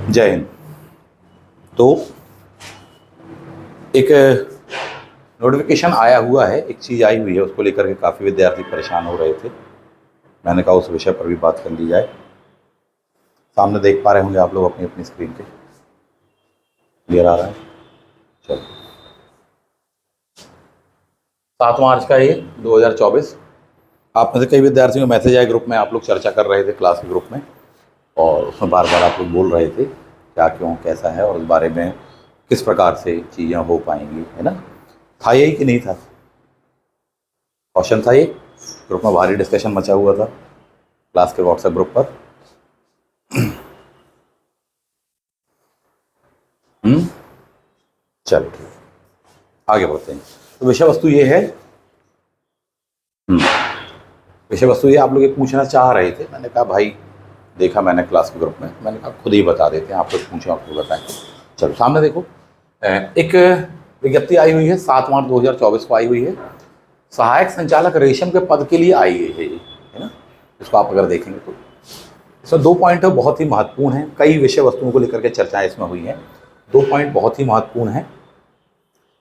जय हिंद। तो एक नोटिफिकेशन आया हुआ है, एक चीज़ आई हुई है, उसको लेकर के काफ़ी विद्यार्थी परेशान हो रहे थे। मैंने कहा उस विषय पर भी बात कर ली जाए। सामने देख पा रहे होंगे आप लोग अपनी अपनी स्क्रीन पे, क्लियर आ रहा है? चलो, 7 मार्च का ये 2024। आप में से कई विद्यार्थियों को मैसेज आए ग्रुप में, आप लोग चर्चा कर रहे थे क्लास के ग्रुप में, और उसमें बार बार आप लोग बोल रहे थे क्या क्यों कैसा है और उस बारे में किस प्रकार से चीज़ें हो पाएंगी, है ना? था यही कि नहीं था? क्वेश्चन था ये, ग्रुप में भारी डिस्कशन मचा हुआ था क्लास के व्हाट्सएप ग्रुप पर। चलो ठीक, आगे बढ़ते हैं। तो विषय वस्तु ये है, विषय वस्तु ये आप लोग ये पूछना चाह रहे थे। मैंने कहा भाई देखा मैंने क्लास के ग्रुप में, मैंने कहा खुद ही बता देते हैं, आप लोग पूछें आपको बताएं। चलो सामने देखो, एक विज्ञप्ति आई हुई है, 7 मार्च 2024 को आई हुई है। सहायक संचालक रेशम के पद के लिए आई है ये, है ना? इसको आप अगर देखेंगे तो इसमें 2 पॉइंट बहुत ही महत्वपूर्ण हैं। कई विषय वस्तुओं को लेकर के चर्चाएं इसमें हुई हैं। 2 पॉइंट बहुत ही महत्वपूर्ण हैं।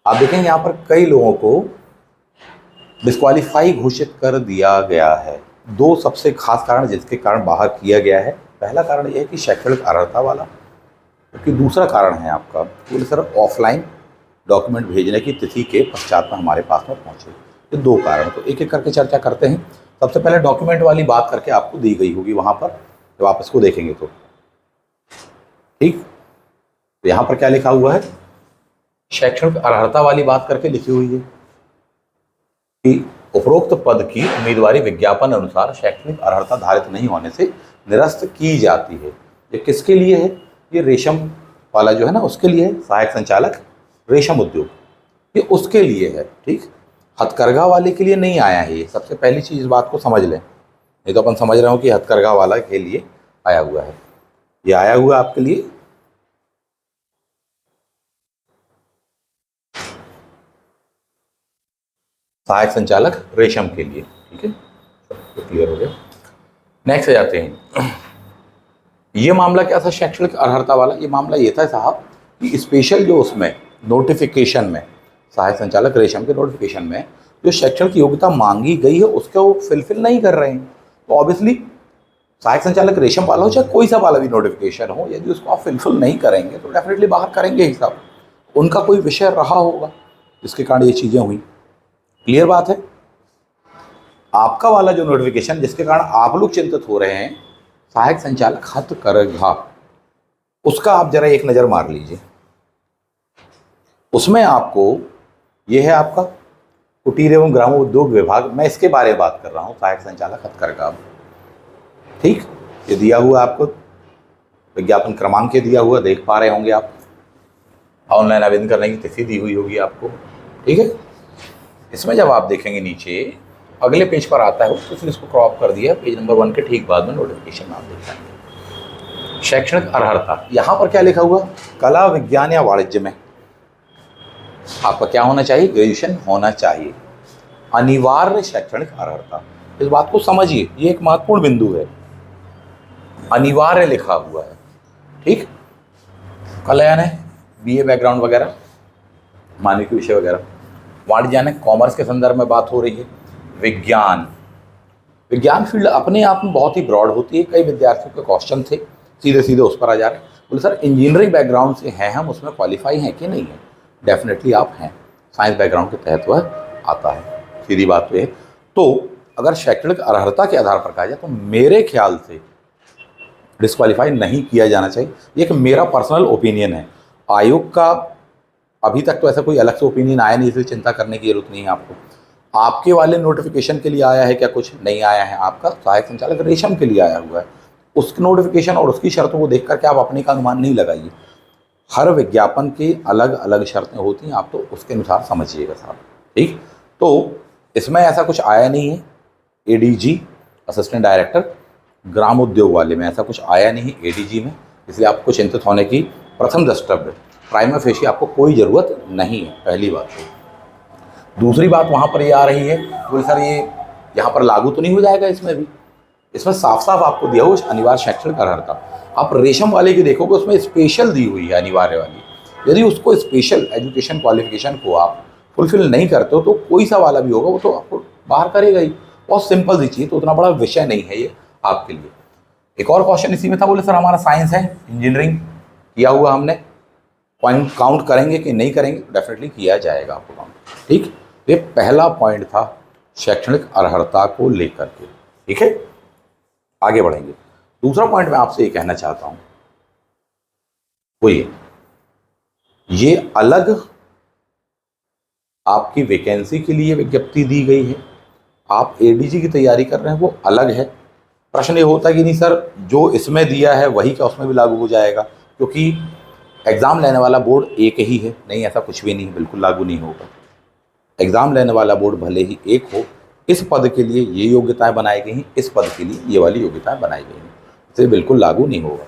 आप देखेंगे यहाँ पर कई लोगों को डिस्क्वालीफाई घोषित कर दिया गया है। 2 सबसे खास कारण जिसके कारण बाहर किया गया है। पहला कारण यह है कि शैक्षणिक अर्हता वाला, क्योंकि दूसरा कारण है आपका कि सर ऑफलाइन डॉक्यूमेंट भेजने की तिथि के पश्चात में हमारे पास में पहुँचे। ये 2 कारण, तो एक एक करके चर्चा करते हैं। सबसे पहले डॉक्यूमेंट वाली बात करके आपको दी गई होगी वहाँ पर, जब आप इसको देखेंगे तो ठीक। तो यहाँ पर क्या लिखा हुआ है? शैक्षणिक अर्हता वाली बात करके लिखी हुई है कि उपरोक्त पद की उम्मीदवारी विज्ञापन अनुसार शैक्षणिक अर्हता धारित नहीं होने से निरस्त की जाती है। ये किसके लिए है? ये रेशम वाला जो है ना, उसके लिए है। सहायक संचालक रेशम उद्योग, ये उसके लिए है, ठीक। हथकरघा वाले के लिए नहीं आया है ये। सबसे पहली चीज़ इस बात को समझ लें, नहीं तो अपन समझ रहे हो कि हथकरघा वाला के लिए आया हुआ है। ये आया हुआ आपके लिए सहायक संचालक रेशम के लिए, ठीक है, तो क्लियर हो गया। नेक्स्ट जाते हैं। ये मामला क्या था शैक्षणिक अर्हता वाला? ये मामला ये था साहब कि स्पेशल जो उसमें नोटिफिकेशन में, सहायक संचालक रेशम के नोटिफिकेशन में जो शैक्षणिक योग्यता मांगी गई है उसको वो फिलफिल नहीं कर रहे हैं। तो ऑब्वियसली सहायक संचालक रेशम वाला हो चाहे कोई सा वाला भी नोटिफिकेशन हो, यदि उसको आप फिलफिल नहीं करेंगे तो डेफिनेटली बाहर करेंगे ही साहब। उनका कोई विषय रहा होगा जिसके कारण ये चीज़ें हुई। क्लियर बात है? आपका वाला जो नोटिफिकेशन जिसके कारण आप लोग चिंतित हो रहे हैं, सहायक संचालक हथकरघा, उसका आप जरा एक नज़र मार लीजिए। उसमें आपको ये है आपका कुटीर एवं ग्रामोद्योग विभाग, मैं इसके बारे में बात कर रहा हूँ, सहायक संचालक हथकरघा, ठीक। ये दिया हुआ आपको विज्ञापन क्रमांक के दिया हुआ, देख पा रहे होंगे आप। ऑनलाइन आवेदन करने की तिथि दी हुई होगी आपको, ठीक है। इसमें जब आप देखेंगे नीचे अगले पेज पर आता है, तो फिर इसको क्रॉप कर दिया, पेज नंबर 1 के ठीक बाद में नोटिफिकेशन आप देख पाएंगे। शैक्षणिक अर्हता, यहाँ पर क्या लिखा हुआ? कला विज्ञान या वाणिज्य में आपका क्या होना चाहिए? ग्रेजुएशन होना चाहिए। अनिवार्य शैक्षणिक अर्हता, इस बात को समझिए, ये एक महत्वपूर्ण बिंदु है। अनिवार्य लिखा हुआ है, ठीक। कला यानी BA बैकग्राउंड वगैरह, मानविक विषय वगैरह। वाणिज्य यानी कॉमर्स के संदर्भ में बात हो रही है। विज्ञान, विज्ञान फील्ड अपने आप में बहुत ही ब्रॉड होती है। कई विद्यार्थियों के क्वेश्चन थे, सीधे सीधे उस पर आ जा रहे हैं। बोले सर इंजीनियरिंग बैकग्राउंड से हैं हम, उसमें क्वालिफाई हैं कि नहीं है? डेफिनेटली आप हैं, साइंस बैकग्राउंड के तहत वह आता है, सीधी बात तो है। तो अगर शैक्षणिक अर्हता के आधार पर कहा जाए तो मेरे ख्याल से डिस्क्वालीफाई नहीं किया जाना चाहिए। ये एक मेरा पर्सनल ओपिनियन है। आयोग का अभी तक तो ऐसा कोई अलग से ओपिनियन आया नहीं, इसलिए चिंता करने की जरूरत नहीं है आपको। आपके वाले नोटिफिकेशन के लिए आया है क्या? कुछ नहीं आया है। आपका सहायक संचालक रेशम के लिए आया हुआ है। उसके नोटिफिकेशन और उसकी शर्तों को देख करके आप अपने का अनुमान नहीं लगाइए। हर विज्ञापन की अलग अलग शर्तें होती हैं, आप तो उसके अनुसार समझिएगा साहब, ठीक। तो इसमें ऐसा कुछ आया नहीं है। ADG असिस्टेंट डायरेक्टर ग्रामोद्योग वाले में ऐसा कुछ आया नहीं है ADG में, इसलिए आपको चिंतित होने की प्रथम द्रष्टव्य प्राइमा फेशी आपको कोई ज़रूरत नहीं है, पहली बात। दूसरी बात वहाँ पर ये आ रही है, बोले सर ये यहाँ पर लागू तो नहीं हो जाएगा इसमें भी? इसमें साफ साफ आपको दिया हुआ अनिवार्य शैक्षणिक अर्हता। आप रेशम वाले की देखोगे उसमें स्पेशल दी हुई है अनिवार्य वाली। यदि उसको स्पेशल एजुकेशन क्वालिफिकेशन को आप फुलफिल नहीं करते हो तो कोई सा वाला भी होगा वो तो आपको बाहर करेगा ही। बहुत सिंपल सी चीज़, तो उतना बड़ा विषय नहीं है ये आपके लिए। एक और क्वेश्चन इसी में था, बोले सर हमारा साइंस है, इंजीनियरिंग किया हुआ हमने, पॉइंट काउंट करेंगे कि नहीं करेंगे? डेफिनेटली किया जाएगा आपको काउंट। ठीक, ये पहला पॉइंट था शैक्षणिक अर्हता को लेकर के। ठीक है, आगे बढ़ेंगे। दूसरा पॉइंट मैं आपसे ये कहना चाहता हूँ वो ये अलग आपकी वैकेंसी के लिए विज्ञप्ति दी गई है, आप एडीजी की तैयारी कर रहे हैं वो अलग है। प्रश्न ये होता है कि नहीं सर जो इसमें दिया है वही क्या उसमें भी लागू हो जाएगा, क्योंकि एग्ज़ाम लेने वाला बोर्ड एक ही है। नहीं, ऐसा कुछ भी नहीं, बिल्कुल लागू नहीं होगा। एग्ज़ाम लेने वाला बोर्ड भले ही एक हो, इस पद के लिए ये योग्यताएं बनाई गई हैं, इस पद के लिए ये वाली योग्यताएं बनाई गई हैं, इसे बिल्कुल लागू नहीं होगा।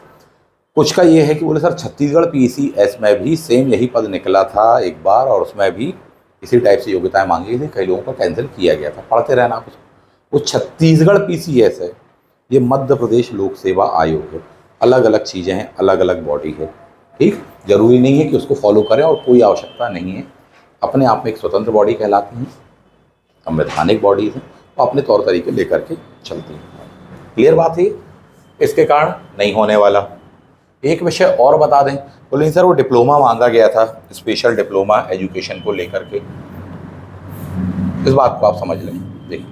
कुछ का ये है कि बोले सर छत्तीसगढ़ पीसीएस में भी सेम यही पद निकला था एक बार और उसमें भी इसी टाइप से योग्यताएं मांगी गई थी, कई लोगों को कैंसिल किया गया था। पढ़ते रहना आप उसको। वो छत्तीसगढ़ पीसीएस है, ये मध्य प्रदेश लोक सेवा आयोग है। अलग अलग चीज़ें हैं, अलग अलग बॉडी है। ठीक, जरूरी नहीं है कि उसको फॉलो करें और कोई आवश्यकता नहीं है। अपने आप में एक स्वतंत्र बॉडी कहलाती हैं, संवैधानिक बॉडीज हैं, तो अपने तौर तरीके लेकर के चलती हैं। क्लियर बात है? इसके कारण नहीं होने वाला। एक विषय और बता दें, बोले सर वो डिप्लोमा मांगा गया था, स्पेशल डिप्लोमा एजुकेशन को लेकर के। इस बात को आप समझ लें। देखिए,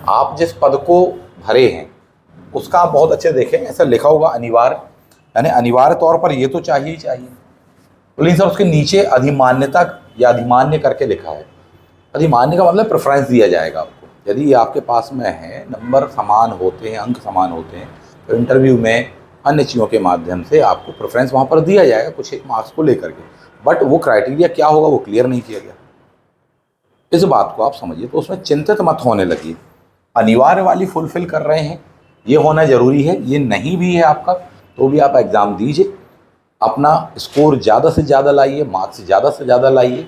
आप जिस पद को भरे हैं उसका आप बहुत अच्छे देखें, ऐसा लिखा होगा अनिवार्य, यानी अनिवार्य तौर पर ये तो चाहिए ही चाहिए। बोले सर उसके नीचे अधिमान्यता या अधिमान्य करके लिखा है। अधिमान्य का मतलब प्रेफरेंस दिया जाएगा आपको। यदि ये आपके पास में है, नंबर समान होते हैं, अंक समान होते हैं, तो इंटरव्यू में अन्य चीज़ों के माध्यम से आपको प्रेफरेंस वहाँ पर दिया जाएगा कुछ एक मार्क्स को लेकर के। बट वो क्राइटेरिया क्या होगा वो क्लियर नहीं किया गया। इस बात को आप समझिए, तो उसमें चिंतित मत होने लगी। अनिवार्य वाली फुलफिल कर रहे हैं, ये होना ज़रूरी है। ये नहीं भी है आपका तो भी आप एग्ज़ाम दीजिए, अपना स्कोर ज़्यादा से ज़्यादा लाइए, मार्क्स ज़्यादा से ज़्यादा लाइए।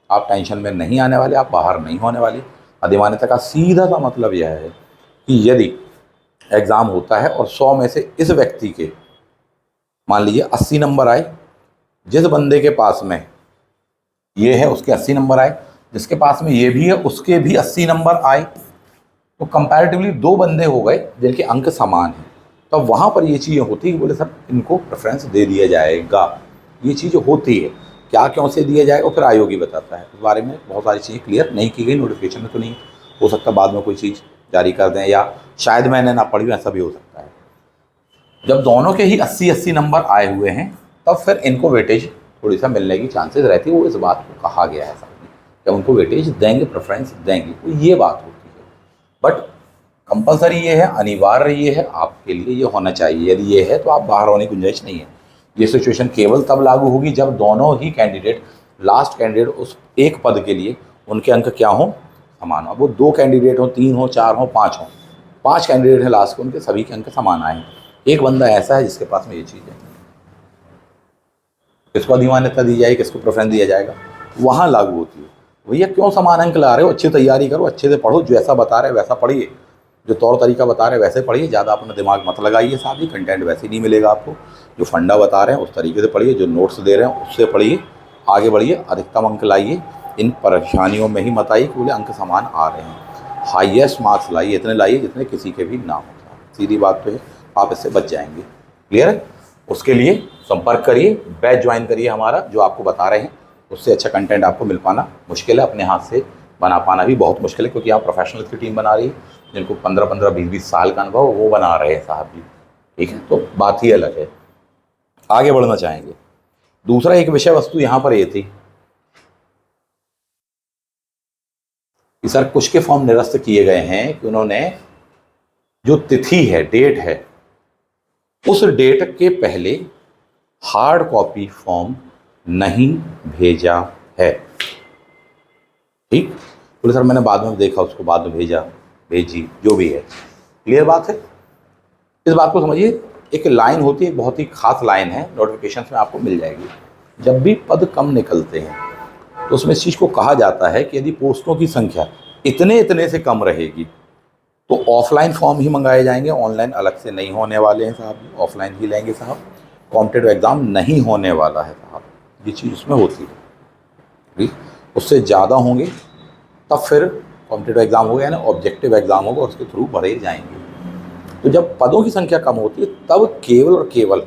आप टेंशन में नहीं आने वाले, आप बाहर नहीं होने वाले। अधिमान्यता का सीधा सा मतलब यह है कि यदि एग्ज़ाम होता है और 100 में से इस व्यक्ति के मान लीजिए 80 नंबर आए, जिस बंदे के पास में ये है उसके 80 नंबर आए, जिसके पास में ये भी है उसके भी 80 नंबर आए, तो कंपैरेटिवली 2 बंदे हो गए जिनके अंक समान हैं। तो वहाँ पर ये चीज़ें होती है कि बोले सर इनको प्रेफरेंस दे दिया जाएगा। ये चीज़ होती है, क्या क्यों से दिया जाएगा फिर आयोग ही बताता है। इस बारे में बहुत सारी चीज़ें क्लियर नहीं की गई, नोटिफिकेशन में तो नहीं, हो सकता बाद में कोई चीज़ जारी कर दें या शायद मैंने ना पढ़ी, ऐसा भी हो सकता है। जब दोनों के ही 80-80 नंबर आए हुए हैं तब फिर इनको वेटेज थोड़ी सा मिलने की चांसेस रहती है। वो इस बात को कहा गया है सामने, जब उनको वेटेज देंगे, प्रेफरेंस देंगे, तो ये बात होती है। बट कंपलसरी ये है, अनिवार्य ये है, आपके लिए ये होना चाहिए। यदि ये है तो आप बाहर होने की गुंजाइश नहीं है। ये सिचुएशन केवल तब लागू होगी जब दोनों ही कैंडिडेट, लास्ट कैंडिडेट उस एक पद के लिए उनके अंक क्या हों, समान हो। वो 2 कैंडिडेट हो, 3 हो, 4 हो, 5 हो, 5 कैंडिडेट हैं लास्ट के, उनके सभी के अंक समान आए। एक बंदा ऐसा है जिसके पास में ये चीज़ है, किसको अधिमान्यता दी जाएगी, किसको प्रेफरेंस दिया जाएगा, वहाँ लागू होती है। भैया क्यों समान अंक ला रहे हो? अच्छी तैयारी करो, अच्छे से पढ़ो, जैसा बता रहे वैसा पढ़िए, जो तौर तरीका बता रहे वैसे पढ़िए, ज़्यादा अपना दिमाग मत लगाइए साहब जी। कंटेंट वैसे ही नहीं मिलेगा आपको। जो फंडा बता रहे हैं उस तरीके से पढ़िए, जो नोट्स दे रहे हैं उससे पढ़िए, आगे बढ़िए, अधिकतम अंक लाइए। इन परेशानियों में ही मत आइए कि बोले अंक समान आ रहे हैं। हाईएस्ट मार्क्स लाइए, इतने लाइए जितने किसी के भी ना हो। सीधी बात तो है, आप इससे बच जाएंगे। क्लियर है? उसके लिए संपर्क करिए, बैच ज्वाइन करिए हमारा, जो आपको बता रहे हैं उससे अच्छा कंटेंट आपको मिल पाना मुश्किल है, अपने हाथ से बना पाना भी बहुत मुश्किल है, क्योंकि आप प्रोफेशनल की टीम बना रही है जिनको 15-15, 20-20 साल का अनुभव वो बना रहे हैं साहब जी। ठीक है, तो बात ही अलग है। आगे बढ़ना चाहेंगे। दूसरा एक विषय वस्तु यहाँ पर ये थी कि सर कुछ के फॉर्म निरस्त किए गए हैं कि उन्होंने जो तिथि है, डेट है, उस डेट के पहले हार्ड कॉपी फॉर्म नहीं भेजा है। ठीक, बोले सर मैंने बाद में देखा, उसको बाद में भेजी, जो भी है। क्लियर बात है? इस बात को समझिए। एक लाइन होती है, बहुत ही खास लाइन है, नोटिफिकेशन में आपको मिल जाएगी। जब भी पद कम निकलते हैं तो उसमें इस चीज़ को कहा जाता है कि यदि पोस्टों की संख्या इतने इतने से कम रहेगी तो ऑफलाइन फॉर्म ही मंगाए जाएंगे, ऑनलाइन अलग से नहीं होने वाले हैं साहब, ऑफलाइन ही लेंगे साहब। कॉम्पिटेटिव एग्ज़ाम नहीं होने वाला है साहब, ये चीज़ उसमें होती है, ठीक। उससे ज़्यादा होंगे तब फिर कॉम्पिटेटिव एग्ज़ाम हो गया ना, ऑब्जेक्टिव एग्ज़ाम होगा, उसके थ्रू भरे जाएंगे। तो जब पदों की संख्या कम होती है तब केवल और केवल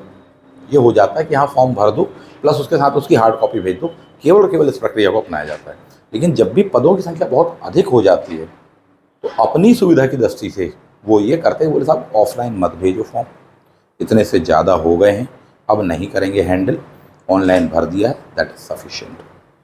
ये हो जाता है कि हाँ फॉर्म भर दो प्लस उसके साथ उसकी हार्ड कॉपी भेज दो, केवल और केवल इस प्रक्रिया को अपनाया जाता है। लेकिन जब भी पदों की संख्या बहुत अधिक हो जाती है तो अपनी सुविधा की दृष्टि से वो ये करते हैं, बोले साहब ऑफलाइन मत भेजो फॉर्म, इतने से ज़्यादा हो गए हैं, अब नहीं करेंगे हैंडल, ऑनलाइन भर दिया है, दैट इज़ सफिशिएंट।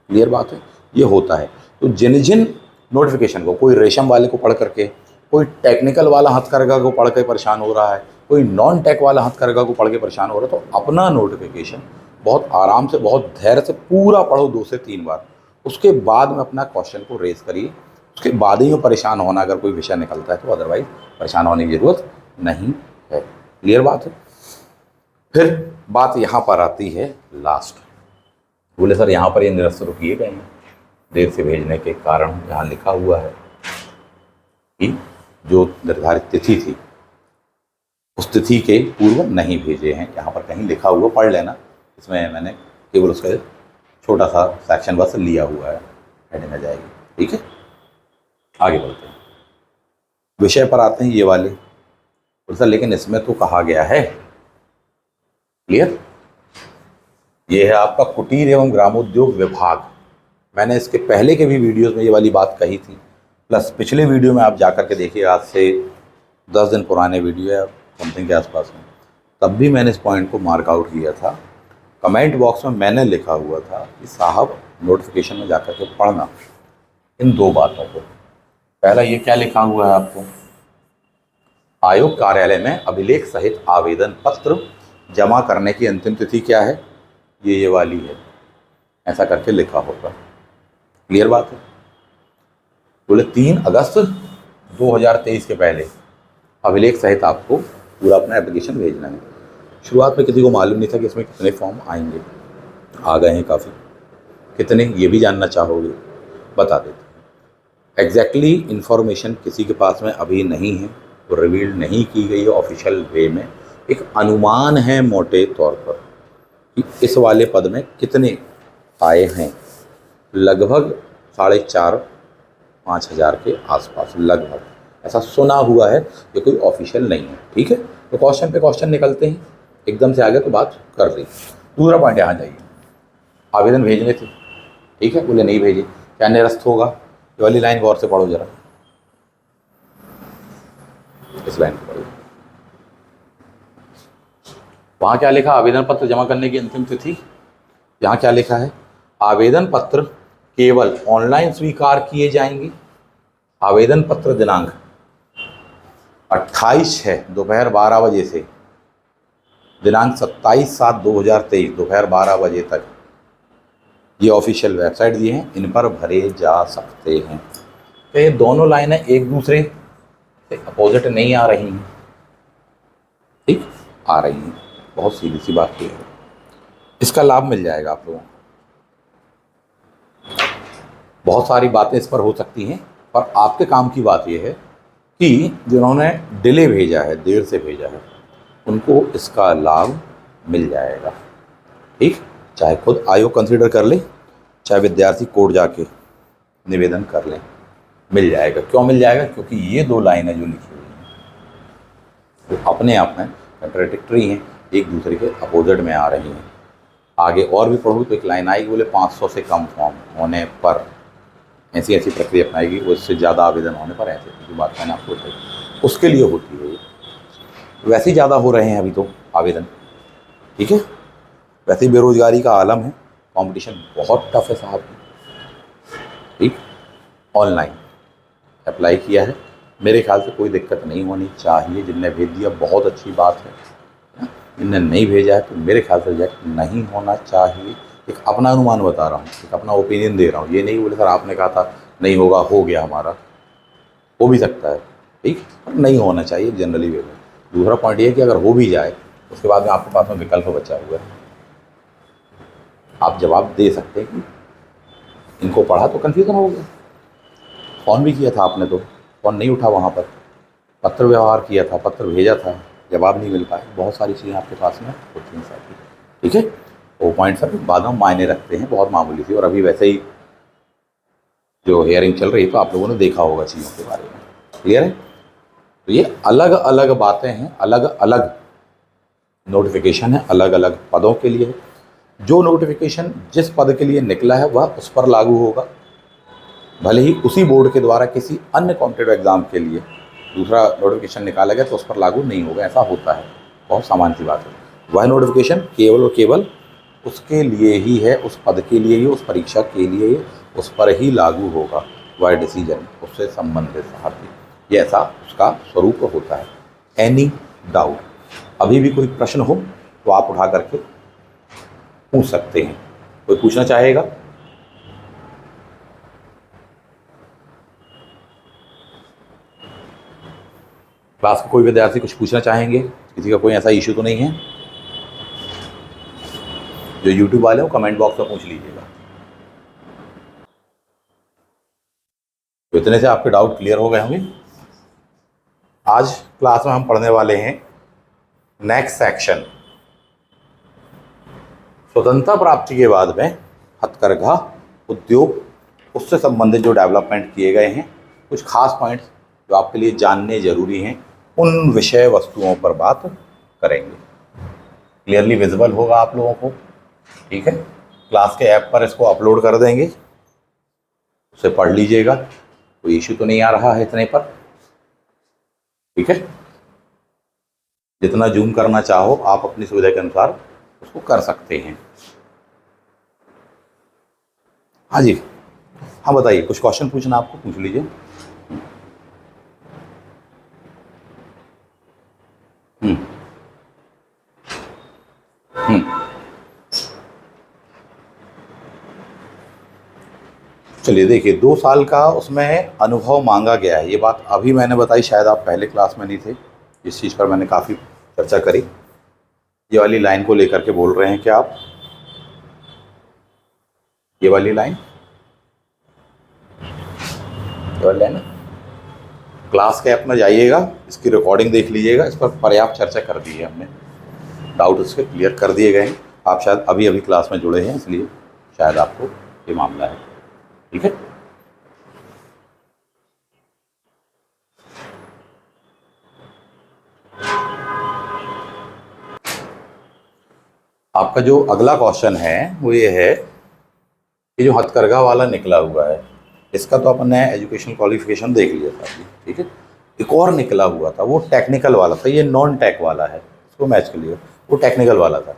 क्लियर बात है, ये होता है। तो जिन जिन नोटिफिकेशन को, कोई रेशम वाले को पढ़ करके, कोई टेक्निकल वाला हथकरघा को पढ़ के परेशान हो रहा है, कोई नॉन टेक वाला हथकरघा को पढ़ के परेशान हो रहा है, तो अपना नोटिफिकेशन बहुत आराम से, बहुत धैर्य से पूरा पढ़ो 2 से 3 बार, उसके बाद में अपना क्वेश्चन को रेज करिए, उसके बाद ही में परेशान होना अगर कोई विषय निकलता है तो, अदरवाइज परेशान होने की ज़रूरत नहीं है। क्लियर बात है। फिर बात यहाँ पर आती है लास्ट, बोले सर यहाँ पर ये निरस्त किए गए हैं देर से भेजने के कारण, यहाँ लिखा हुआ है कि जो निर्धारित तिथि थी उस तिथि के पूर्व नहीं भेजे हैं, यहाँ पर कहीं लिखा हुआ, पढ़ लेना, इसमें मैंने केवल उसका छोटा सा सेक्शन बस लिया हुआ है, हेडिंग आ जाएगी, ठीक है। आगे बढ़ते हैं, विषय पर आते हैं ये वाले। सर लेकिन इसमें तो कहा गया है, क्लियर, ये है आपका कुटीर एवं ग्रामोद्योग विभाग। मैंने इसके पहले के भी वीडियोस में ये वाली बात कही थी, प्लस पिछले वीडियो में आप जा कर के देखिए, आज से 10 दिन पुराने वीडियो है समथिंग के आसपास में, तब भी मैंने इस पॉइंट को मार्क आउट किया था। कमेंट बॉक्स में मैंने लिखा हुआ था कि साहब नोटिफिकेशन में जाकर के पढ़ना इन 2 बातों को। पहला ये क्या लिखा हुआ है आपको, आयोग कार्यालय में अभिलेख सहित आवेदन पत्र जमा करने की अंतिम तिथि क्या है, ये वाली है, ऐसा करके लिखा होगा। क्लियर बात है। बोले 3 अगस्त 2023 के पहले अभिलेख सहित आपको पूरा अपना एप्लीकेशन भेजना है। शुरुआत में किसी को मालूम नहीं था कि इसमें कितने फॉर्म आएंगे, आ गए हैं काफ़ी, कितने ये भी जानना चाहोगे, बता देते हैं। एग्जैक्टली इन्फॉर्मेशन किसी के पास में अभी नहीं है, वो रिवील नहीं की गई है ऑफिशियल वे में, एक अनुमान है मोटे तौर पर कि इस वाले पद में कितने आए हैं, लगभग 4,500-5 हज़ार के आसपास लगभग, ऐसा सुना हुआ है, ये कोई ऑफिशियल नहीं है, ठीक है। तो क्वेश्चन पे क्वेश्चन निकलते हैं, एकदम से आगे तो बात कर दी। दूसरा पॉइंट यहाँ जाइए, आवेदन भेजने थे, ठीक है, बोले नहीं भेजे, क्या निरस्त होगा, ये वाली लाइन गौर से पढ़ो जरा, इस लाइन को पढ़ो। वहाँ क्या लिखा, आवेदन पत्र जमा करने की अंतिम तिथि, यहाँ क्या लिखा है, आवेदन पत्र केवल ऑनलाइन स्वीकार किए जाएंगे। आवेदन पत्र दिनांक 28/6 दोपहर 12 बजे से दिनांक 27/7/2023 दोपहर 12 बजे तक, ये ऑफिशियल वेबसाइट दी हैं, इन पर भरे जा सकते हैं। तो ये दोनों लाइनें एक दूसरे से अपोजिट नहीं आ रही हैं, ठीक, आ रही हैं, बहुत सीधी सी बात है। इसका लाभ मिल जाएगा आप लोगों को, बहुत सारी बातें इस पर हो सकती हैं, पर आपके काम की बात यह है कि जिन्होंने डिले भेजा है, देर से भेजा है, उनको इसका लाभ मिल जाएगा, ठीक। चाहे खुद आयोग कंसीडर कर ले, चाहे विद्यार्थी कोर्ट जाके निवेदन कर लें, मिल जाएगा। क्यों मिल जाएगा, क्योंकि ये 2 लाइनें जो लिखी हुई हैं वो अपने आप में कंट्राडिक्टरी हैं, एक दूसरे के अपोजिट में आ रही हैं। आगे और भी पढ़ोगे तो एक लाइन आएगी, बोले 500 से कम फॉर्म होने पर ऐसी ऐसी प्रक्रिया अपनाएगी, वो इससे ज़्यादा आवेदन होने पर ऐसे, जो बात मैंने आपको बताई उसके लिए होती है। वैसे ही ज़्यादा हो रहे हैं अभी तो आवेदन, ठीक है, वैसे ही बेरोजगारी का आलम है, कंपटीशन बहुत टफ है साहब, ठीक। ऑनलाइन अप्लाई किया है, मेरे ख्याल से कोई दिक्कत नहीं होनी चाहिए। जिनने भेज दिया बहुत अच्छी बात है, जिनने नहीं भेजा है तो मेरे ख्याल से रिजेक्ट नहीं होना चाहिए। एक अपना अनुमान बता रहा हूँ, एक अपना ओपिनियन दे रहा हूँ, ये नहीं बोले सर आपने कहा था नहीं होगा, हो गया हमारा, हो भी सकता है, ठीक, पर नहीं होना चाहिए जनरली वे में। दूसरा पॉइंट ये है कि अगर हो भी जाए उसके बाद में आपके पास में विकल्प बचा हुआ है, आप जवाब दे सकते हैं कि इनको पढ़ा तो कन्फ्यूज़न हो गया, फ़ोन भी किया था आपने तो फ़ोन नहीं उठा वहाँ पर, पत्र व्यवहार किया था, पत्र भेजा था, जवाब नहीं मिल पाए, बहुत सारी चीज़ें आपके पास में होती हैं साथ ही। ठीक है, वो पॉइंट सब बाद में मायने रखते हैं, बहुत मामूली थी। और अभी वैसे ही जो हियरिंग चल रही है तो आप लोगों ने देखा होगा चीज़ों के बारे में। क्लियर है? तो ये अलग अलग बातें हैं, अलग अलग नोटिफिकेशन है, अलग अलग पदों के लिए। जो नोटिफिकेशन जिस पद के लिए निकला है वह उस पर लागू होगा, भले ही उसी बोर्ड के द्वारा किसी अन्य कॉम्पिटेटिव एग्जाम के लिए दूसरा नोटिफिकेशन निकाला गया तो उस पर लागू नहीं होगा। ऐसा होता है, बहुत सामान्य सी बात है। वह नोटिफिकेशन केवल और केवल उसके लिए ही है, उस पद के लिए ही, उस परीक्षा के लिए ही, उस पर ही लागू होगा वह डिसीजन, उससे संबंधित सारथी। ये ऐसा उसका स्वरूप होता है। Any doubt? अभी भी कोई प्रश्न हो तो आप उठा करके पूछ सकते हैं। कोई पूछना चाहेगा? क्लास का कोई विद्यार्थी कुछ पूछना चाहेंगे? किसी का कोई ऐसा इशू तो नहीं है? जो यूट्यूब वाले हो कमेंट बॉक्स में पूछ लीजिएगा। तो इतने से आपके डाउट क्लियर हो गए होंगे। आज क्लास में हम पढ़ने वाले हैं नेक्स्ट सेक्शन, स्वतंत्रता प्राप्ति के बाद में हथकरघा उद्योग, उससे संबंधित जो डेवलपमेंट किए गए हैं, कुछ खास पॉइंट्स जो आपके लिए जानने जरूरी हैं, उन विषय वस्तुओं पर बात करेंगे। क्लियरली विजिबल होगा आप लोगों को? ठीक है, क्लास के ऐप पर इसको अपलोड कर देंगे, उसे पढ़ लीजिएगा। कोई इश्यू तो नहीं आ रहा है इतने पर? ठीक है, जितना जूम करना चाहो आप अपनी सुविधा के अनुसार उसको कर सकते हैं। हाँ जी, हाँ बताइए, कुछ क्वेश्चन पूछना आपको, पूछ लीजिए। चलिए देखिए, 2 साल का उसमें अनुभव मांगा गया है। ये बात अभी मैंने बताई, शायद आप पहले क्लास में नहीं थे। इस चीज़ पर मैंने काफ़ी चर्चा करी। ये वाली लाइन को लेकर के बोल रहे हैं क्या आप? ये वाली लाइन, ये वाली लाइन क्लास के ऐप में जाइएगा, इसकी रिकॉर्डिंग देख लीजिएगा। इस पर पर्याप्त चर्चा कर दी है हमने, डाउट उसके क्लियर कर दिए गए हैं। आप शायद अभी अभी क्लास में जुड़े हैं, इसलिए शायद आपको ये मामला है। ठीक है, आपका जो अगला क्वेश्चन है वो ये है कि जो हथकरघा वाला निकला हुआ है, इसका तो अपन ने एजुकेशनल क्वालिफिकेशन देख लिया था अभी। ठीक है, एक और निकला हुआ था, वो टेक्निकल वाला था। ये नॉन टेक वाला है, इसको मैच कर लिया, वो टेक्निकल वाला था।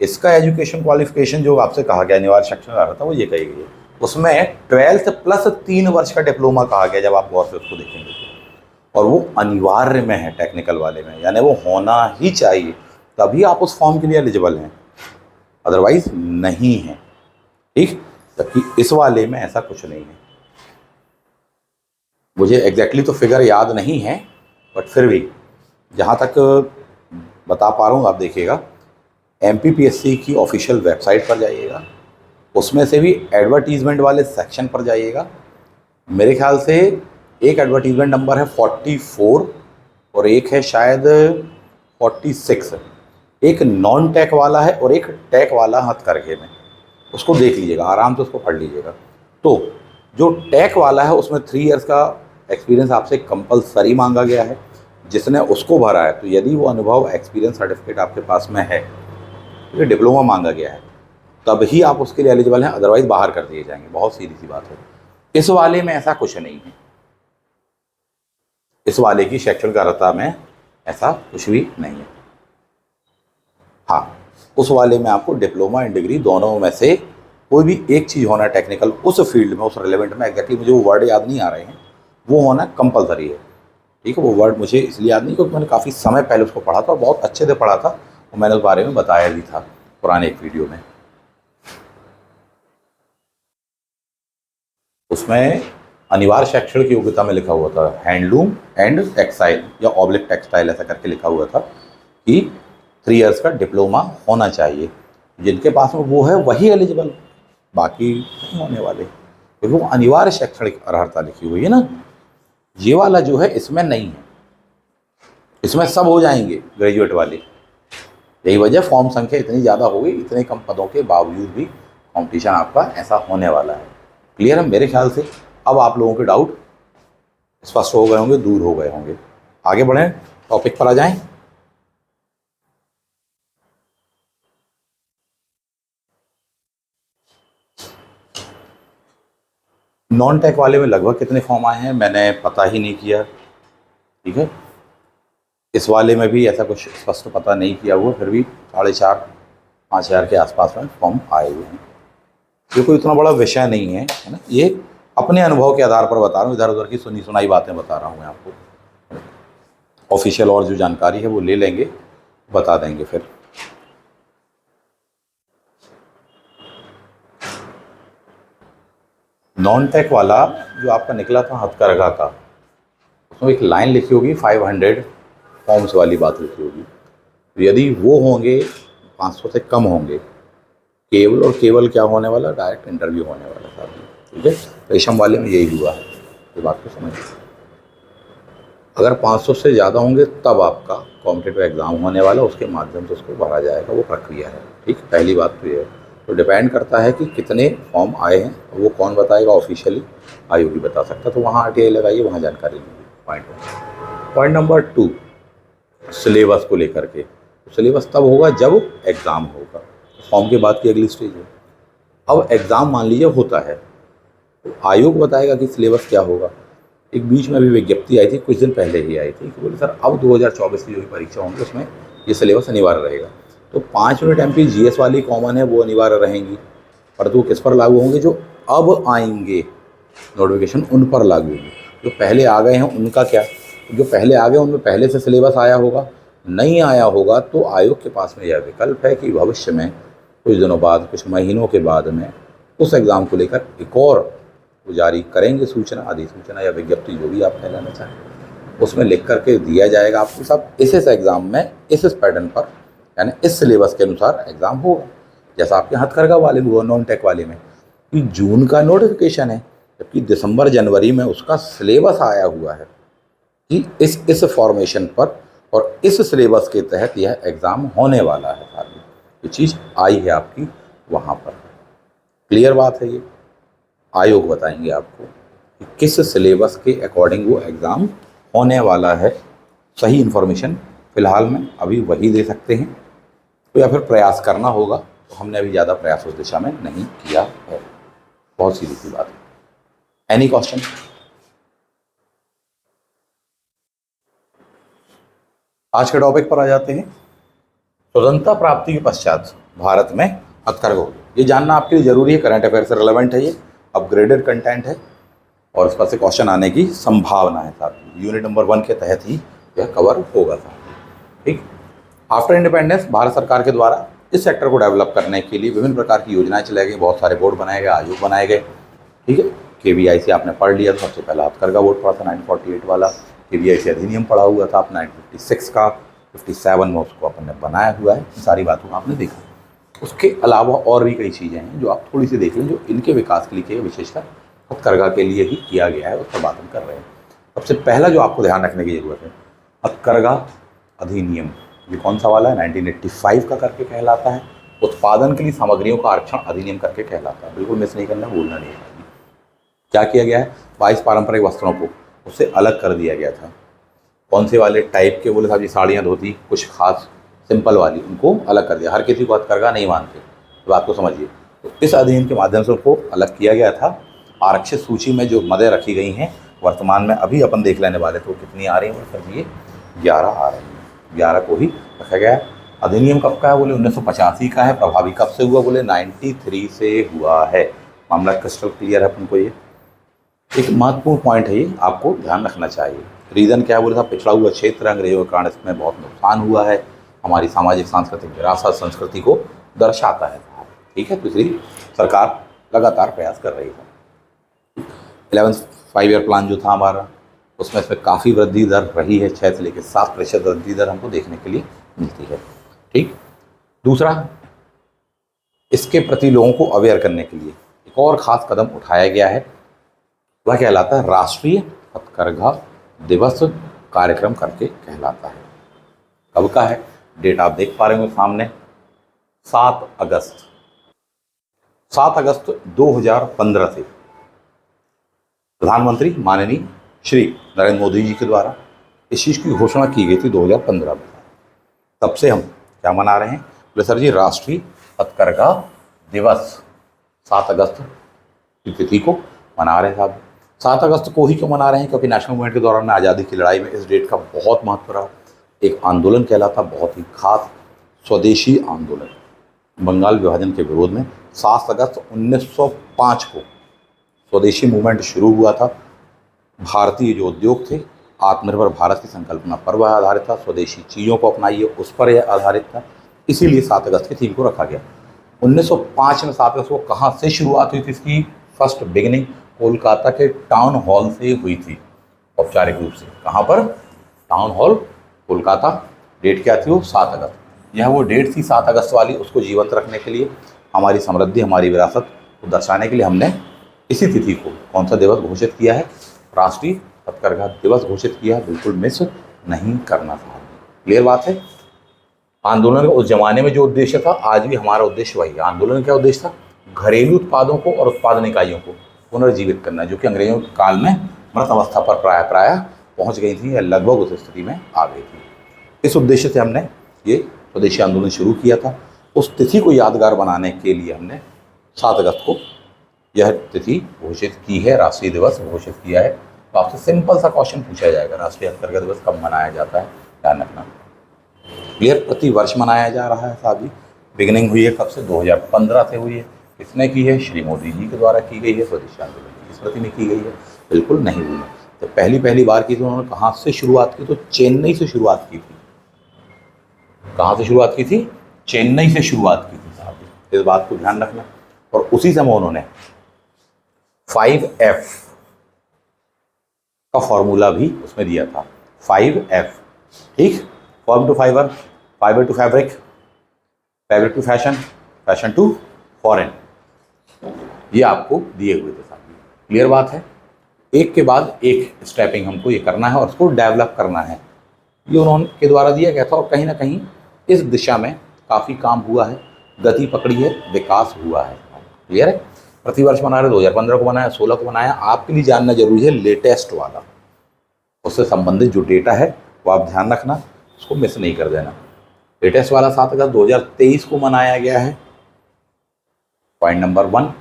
इसका एजुकेशन क्वालिफिकेशन जो आपसे कहा गया, अनिवार्य शैक्षणिक अर्हता था, वो ये कही गई है। उसमें 12th प्लस 3 वर्ष का डिप्लोमा कहा गया, जब आप गौर से उसको देखेंगे तो। और वो अनिवार्य में है टेक्निकल वाले में, यानी वो होना ही चाहिए, तभी आप उस फॉर्म के लिए एलिजिबल हैं, अदरवाइज नहीं है। ठीक, जबकि इस वाले में ऐसा कुछ नहीं है। मुझे एग्जैक्टली तो फिगर याद नहीं है, बट फिर भी जहाँ तक बता पा रहा हूँ, आप देखिएगा MPPSC की ऑफिशियल वेबसाइट पर जाइएगा, उसमें से भी एडवर्टीजमेंट वाले सेक्शन पर जाइएगा। मेरे ख्याल से एक एडवर्टीजमेंट नंबर है 44 और एक है शायद 46। एक नॉन टेक वाला है और एक टेक वाला हथकरघे में। उसको देख लीजिएगा, आराम से उसको पढ़ लीजिएगा। तो जो टेक वाला है उसमें 3 इयर्स का एक्सपीरियंस आपसे कंपलसरी मांगा गया है। जिसने उसको भरा है, तो यदि वो अनुभव एक्सपीरियंस सर्टिफिकेट आपके पास में है, तो डिप्लोमा मांगा गया है, तभी आप उसके लिए एलिजिबल हैं, अदरवाइज बाहर कर दिए जाएंगे। बहुत सीधी सी बात है। इस वाले में ऐसा कुछ नहीं है, इस वाले की शैक्षणिक अर्हता में ऐसा कुछ भी नहीं है। हाँ, उस वाले में आपको डिप्लोमा एंड डिग्री दोनों में से कोई भी एक चीज़ होना टेक्निकल उस फील्ड में, उस रिलेवेंट में, एग्जैक्टली मुझे वो वर्ड याद नहीं आ रहे हैं, वो होना कंपलसरी है। ठीक है, वो वर्ड मुझे इसलिए याद नहीं क्योंकि मैंने काफ़ी समय पहले उसको पढ़ा था और बहुत अच्छे से पढ़ा था, और मैंने उस बारे में बताया भी था पुराने एक वीडियो में। उसमें अनिवार्य शैक्षणिक योग्यता में लिखा हुआ था हैंडलूम एंड टेक्सटाइल या ऑब्लिक टेक्सटाइल, ऐसा करके लिखा हुआ था कि 3 इयर्स का डिप्लोमा होना चाहिए। जिनके पास में वो है वही एलिजिबल, बाकी नहीं होने वाले, क्योंकि वो अनिवार्य शैक्षणिक अर्हता लिखी हुई है ना। ये वाला जो है इसमें नहीं है, इसमें सब हो जाएंगे ग्रेजुएट वाले। यही वजह फॉर्म संख्या इतनी ज़्यादा हो गई, इतने कम पदों के बावजूद भी कंपटीशन आपका ऐसा होने वाला है। क्लियर है मेरे ख्याल से। अब आप लोगों के डाउट स्पष्ट हो गए होंगे, दूर हो गए होंगे। आगे बढ़ें, टॉपिक पर आ जाएं। नॉन टेक वाले में लगभग कितने फॉर्म आए हैं मैंने पता ही नहीं किया, ठीक है। इस वाले में भी ऐसा कुछ स्पष्ट पता नहीं किया हुआ, फिर भी 4,500-5,000 के आसपास में फॉर्म आए हुए हैं। ये कोई इतना बड़ा विषय नहीं है ना, ये अपने अनुभव के आधार पर बता रहा हूँ, इधर उधर की सुनी सुनाई बातें बता रहा हूँ मैं आपको। ऑफिशियल और जो जानकारी है वो ले लेंगे, बता देंगे फिर। नॉन टेक वाला जो आपका निकला था हथकरघा का, उसमें एक लाइन लिखी होगी 500 फॉर्म्स वाली बात लिखी होगी। तो यदि वो होंगे 500 से कम होंगे, केवल और केवल क्या होने वाला, डायरेक्ट इंटरव्यू होने वाला था, ठीक है। रेशम वाले में यही हुआ है, ये बात को समझिए। अगर 500 से ज़्यादा होंगे तब आपका कॉम्पिटिटिव एग्ज़ाम होने वाला, उसके माध्यम से उसको भरा जाएगा, वो प्रक्रिया है, ठीक। पहली बात तो ये है। तो डिपेंड करता है कि कितने फॉर्म आए हैं, वो कौन बताएगा, ऑफिशियली आयोग ही बता सकता। तो वहाँ RTI लगाइए, वहाँ जानकारी लीजिए। पॉइंट नंबर 2, सिलेबस को लेकर के। सिलेबस तब होगा जब एग्ज़ाम होगा, फॉर्म के बाद की अगली स्टेज है। अब एग्ज़ाम मान लीजिए होता है, तो आयोग बताएगा कि सिलेबस क्या होगा। एक बीच में अभी विज्ञप्ति आई थी, कुछ दिन पहले ही आई थी, कि बोले सर अब 2024 की जो भी परीक्षा होंगी उसमें ये सिलेबस अनिवार्य रहेगा। तो 5 यूनिट MP GS वाली कॉमन है, वो अनिवार्य रहेंगी, परंतु वो किस पर लागू होंगे, जो अब आएंगे नोटिफिकेशन उन पर लागू होंगे। जो पहले आ गए हैं उनका क्या, जो पहले आ गए उनमें पहले से सिलेबस आया होगा, नहीं आया होगा तो आयोग के पास में यह विकल्प है कि भविष्य में कुछ दिनों बाद, कुछ महीनों के बाद में उस एग्ज़ाम को लेकर एक और वो जारी करेंगे सूचना, अधिसूचना या विज्ञप्ति, जो भी आप कहना चाहें। उसमें लिख करके दिया जाएगा आपको सब इस एग्ज़ाम में इस पैटर्न पर, यानी इस सिलेबस के अनुसार एग्ज़ाम होगा। जैसा आपके हथकरघा वाले में हुआ, नॉन टेक वाले में कि जून का नोटिफिकेशन है, जबकि दिसंबर जनवरी में उसका सिलेबस आया हुआ है कि इस फॉर्मेशन पर और इस सिलेबस के तहत यह एग्ज़ाम होने वाला है। सारी ये चीज़ आई है आपकी वहाँ पर। क्लियर बात है ये। आयोग बताएंगे आपको कि किस सिलेबस के अकॉर्डिंग वो एग्ज़ाम होने वाला है। सही इन्फॉर्मेशन फ़िलहाल में अभी वही दे सकते हैं, तो या फिर प्रयास करना होगा। तो हमने अभी ज़्यादा प्रयास उस दिशा में नहीं किया है। बहुत सीधी सी बात है। Any question? आज के टॉपिक पर आ जाते हैं। स्वतंत्रता प्राप्ति के पश्चात भारत में हथकरघा, ये जानना आपके लिए जरूरी है, करंट अफेयर से रिलेवेंट है, ये अपग्रेडेड कंटेंट है और इस पर से क्वेश्चन आने की संभावना है। साथ यूनिट नंबर 1 के तहत ही यह कवर होगा था, ठीक। आफ्टर इंडिपेंडेंस भारत सरकार के द्वारा इस सेक्टर को डेवलप करने के लिए विभिन्न प्रकार की योजनाएं चलाई गई, बहुत सारे बोर्ड बनाए गए, आयोग बनाए गए, ठीक है। KVIC आपने पढ़ लिया, सबसे पहला हथकरघा बोर्ड पढ़ा था 1948 वाला। KVIC अधिनियम पढ़ा हुआ था आपने 1956 का, 57 में उसको अपने बनाया हुआ है। सारी बातों को आपने देखा। उसके अलावा और भी कई चीज़ें हैं जो आप थोड़ी सी देख लें, जो इनके विकास के लिए किया, विशेषकर हथकरघा के लिए ही किया गया है, उस पर बात हम कर रहे हैं। सबसे पहला जो आपको ध्यान रखने की जरूरत है, हथकरघा अधिनियम, ये कौन सा वाला है, 1985 का करके कहलाता है। उत्पादन के लिए सामग्रियों का आरक्षण अधिनियम करके कहलाता है। बिल्कुल मिस नहीं करना, भूलना नहीं है। क्या किया गया है, 22 पारंपरिक वस्त्रों को उससे अलग कर दिया गया था। कौन से वाले टाइप के, बोले साहब जी साड़ियाँ, धोती, कुछ खास सिंपल वाली, उनको अलग कर दिया। हर किसी को हथकरघा नहीं मानते, तो बात को समझिए। तो इस अधिनियम के माध्यम से उनको अलग किया गया था। आरक्षित सूची में जो मदें रखी गई हैं वर्तमान में, अभी अपन देख लेने वाले, तो कितनी आ रही हैं, समझिए 11 आ रही हैं। 11 को ही रखा गया है। अधिनियम कब का है, बोले 1985 का है। प्रभावी कब से हुआ, बोले 93 से हुआ है। मामला क्रिस्टल क्लियर है अपन को। ये एक महत्वपूर्ण पॉइंट है, ये आपको ध्यान रखना चाहिए। रीज़न क्या है, बोले साहब पिछड़ा हुआ क्षेत्र, अंग्रेजों के कारण इसमें बहुत नुकसान हुआ है, हमारी सामाजिक सांस्कृतिक विरासत संस्कृति को दर्शाता है, ठीक है। तो इसलिए सरकार लगातार प्रयास कर रही है। 11th 5 ईयर प्लान जो था हमारा, उसमें इसमें काफ़ी वृद्धि दर रही है, 6 से लेकर 7% वृद्धि दर हमको देखने के लिए मिलती है, ठीक। दूसरा, इसके प्रति लोगों को अवेयर करने के लिए एक और ख़ास कदम उठाया गया है, वह कहलाता है राष्ट्रीय हथकरघा दिवस कार्यक्रम करके कहलाता है। कब का है? डेट आप देख पा रहे होंगे सामने, 7 अगस्त 7 अगस्त 2015 से प्रधानमंत्री माननीय श्री नरेंद्र मोदी जी के द्वारा इस चीज़ की घोषणा की गई थी 2015 में। तब से हम क्या मना रहे हैं? बोले सर जी राष्ट्रीय हथकरघा दिवस 7 अगस्त की तिथि को मना रहे हैं साहब। 7 अगस्त को ही क्यों मना रहे हैं? क्योंकि नेशनल मूवमेंट के दौरान आज़ादी की लड़ाई में इस डेट का बहुत महत्व रहा। एक आंदोलन कहलाता बहुत ही खास स्वदेशी आंदोलन, बंगाल विभाजन के विरोध में 7 अगस्त 1905 को स्वदेशी मूवमेंट शुरू हुआ था। भारतीय जो उद्योग थे, आत्मनिर्भर भारत की संकल्पना पर वह आधारित था, स्वदेशी चीज़ों को अपनाइए उस पर यह आधारित था, इसीलिए 7 अगस्त की थीम को रखा गया। 1905 में 7 अगस्त को कहाँ से शुरुआत हुई थी? इसकी फर्स्ट बिगिनिंग कोलकाता के टाउन हॉल से हुई थी, औपचारिक रूप से। कहाँ पर? Town hall Kolkata. डेट क्या थी वो? 7 अगस्त। यह वो डेट थी 7 अगस्त वाली, उसको जीवंत रखने के लिए, हमारी समृद्धि, हमारी विरासत को दर्शाने के लिए हमने इसी तिथि को कौन सा दिवस घोषित किया है? राष्ट्रीय हथकरघा दिवस घोषित किया। बिल्कुल मिस नहीं करना था। क्लियर बात है? आंदोलन का उस जमाने में जो उद्देश्य था, आज भी हमारा उद्देश्य वही है। आंदोलन का क्या उद्देश्य था? घरेलू उत्पादों को और उत्पादन इकाइयों को पुनर्जीवित करना, जो कि अंग्रेजों के काल में मृत अवस्था पर प्राय पहुंच गई थी या लगभग उस स्थिति में आ गई थी। इस उद्देश्य से हमने ये स्वदेशी आंदोलन शुरू किया था। उस तिथि को यादगार बनाने के लिए हमने 7 अगस्त को यह तिथि घोषित की है, राष्ट्रीय दिवस घोषित किया है। तो आपसे सिंपल सा क्वेश्चन पूछा जाएगा, राष्ट्रीय हथकरघा दिवस कब मनाया जाता है? ध्यान रखना। क्लियर? प्रति वर्ष मनाया जा रहा है साहब जी। बिगिनिंग हुई है कब से? 2015 से हुई है। किसने की है? श्री मोदी जी के द्वारा की गई है। स्वदेशी आंदोलन की स्मृति में की गई है, बिल्कुल नहीं भूलना। तो पहली बार की थी उन्होंने कहाँ से शुरुआत की? तो चेन्नई से शुरुआत की थी। कहाँ से शुरुआत की थी? चेन्नई से शुरुआत की थी साहब जी, इस बात को ध्यान रखना। और उसी समय उन्होंने 5F का फॉर्मूला भी उसमें दिया था। 5F, ठीक? Farm to fibre, fibre to fabric, fabric to fashion, fashion to foreign, ये आपको दिए हुए थे साहब। क्लियर बात है? एक के बाद एक स्टेपिंग हमको ये करना है और उसको डेवलप करना है। ये उन्होंने के द्वारा दिया गया था और कहीं ना कहीं इस दिशा में काफ़ी काम हुआ है, गति पकड़ी है, विकास हुआ है। क्लियर है? प्रतिवर्ष मना रहे, 2015 को बनाया, 16 को बनाया। आपके लिए जानना जरूरी है लेटेस्ट वाला, उससे संबंधित जो डेटा है वो आप ध्यान रखना, उसको मिस नहीं कर देना। लेटेस्ट वाला 7 अगस्त 2023 को मनाया गया है। पॉइंट नंबर 1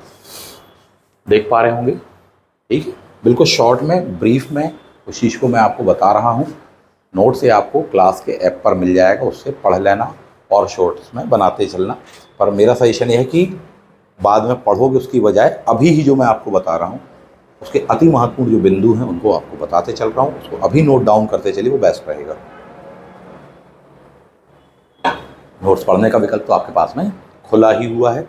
देख पा रहे होंगे, ठीक है? बिल्कुल शॉर्ट में, ब्रीफ में उस चीज़ को मैं आपको बता रहा हूँ। नोट से आपको क्लास के ऐप पर मिल जाएगा, उससे पढ़ लेना और शॉर्ट्स में बनाते चलना। पर मेरा सजेशन यह है कि बाद में पढ़ोगे उसकी बजाय अभी ही जो मैं आपको बता रहा हूँ उसके अति महत्वपूर्ण जो बिंदु हैं उनको आपको बताते चल रहा हूँ, उसको अभी नोट डाउन करते चलिए, वो बेस्ट रहेगा। नोट्स पढ़ने का विकल्प तो आपके पास में खुला ही हुआ है